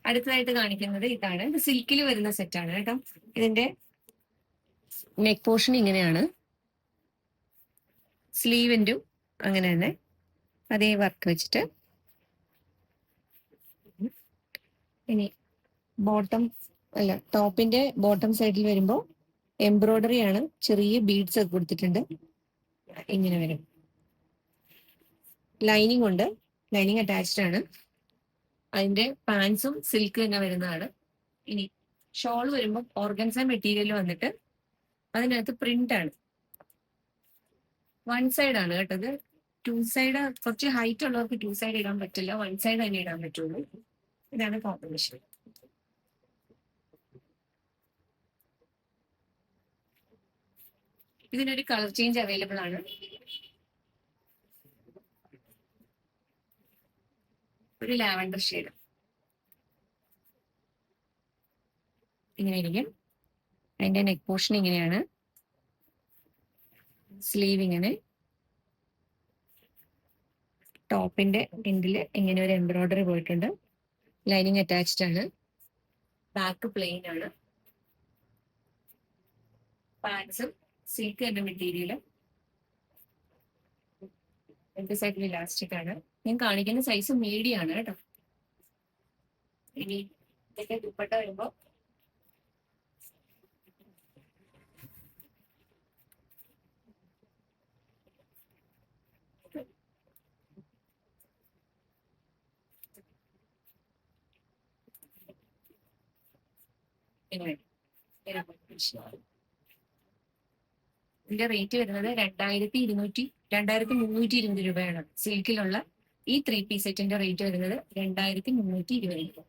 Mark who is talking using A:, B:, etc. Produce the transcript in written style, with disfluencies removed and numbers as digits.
A: അടുത്തതായിട്ട് കാണിക്കുന്നത് ഇതാണ്. ഇത് സിൽക്കിൽ വരുന്ന സെറ്റാണ് കേട്ടോ. ഇതിന്റെ നെക്ക് പോർഷൻ ഇങ്ങനെയാണ്. സ്ലീവിൻ്റും അങ്ങനെ തന്നെ അതേ വർക്ക് വെച്ചിട്ട്. ഇനി ബോട്ടം അല്ല, ടോപ്പിന്റെ ബോട്ടം സൈഡിൽ വരുമ്പോൾ എംബ്രോയിഡറി ആണ്, ചെറിയ ബീഡ്സ് ഒക്കെ കൊടുത്തിട്ടുണ്ട്. ഇങ്ങനെ വരും. ലൈനിങ് ഉണ്ട്, ലൈനിങ് അറ്റാച്ച്ഡ് ആണ്. അതിന്റെ പാൻസും സിൽക്ക് തന്നെ വരുന്നതാണ്. ഇനി ഷോൾ വരുമ്പോൾ ഓർഗൻസ മെറ്റീരിയൽ വന്നിട്ട് അതിനകത്ത് പ്രിന്റ് ആണ്. വൺ സൈഡ് ആണ് കേട്ടത്. ടു സൈഡ് കുറച്ച് ഹൈറ്റ് ഉള്ളവർക്ക് ടു സൈഡ് ഇടാൻ പറ്റില്ല, വൺ സൈഡ് തന്നെ ഇടാൻ പറ്റുള്ളൂ. ഇതാണ് കോമ്പിനേഷൻ. ഇതിനൊരു കളർ ചേഞ്ച് അവൈലബിൾ ആണ്. ഒരു ലാവൻഡർ ഷെയ്ഡ് ഇങ്ങനെ ഇരിക്കും. അതിന്റെ നെക്ക് പോർഷൻ ഇങ്ങനെയാണ്. സ്ലീവ് ഇങ്ങനെ, ടോപ്പിന്റെ എൻഡില് ഇങ്ങനെ ഒരു എംബ്രോയിഡറി പോയിട്ടുണ്ട്. ലൈനിങ് അറ്റാച്ച്ഡ് ആണ്. ബാക്ക് പ്ലെയിൻ ആണ്. പാൻസും സിൽക്ക് എന്ന മെറ്റീരിയൽ. രണ്ട് സൈഡിൽ ഇലാസ്റ്റിക് ആണ്. ഞാൻ കാണിക്കുന്ന സൈസ് മീഡിയം ആണ് കേട്ടോ. ഇനി ഇതിന്റെ ദുപ്പട്ട വരുമ്പോ ഇതിന്റെ റേറ്റ് വരുന്നത് 2320 രൂപയാണ്. സിൽക്കിലുള്ള ഈ 3 പീസ് സെറ്റിന്റെ റേറ്റ് വരുന്നത് 2320 രൂപ.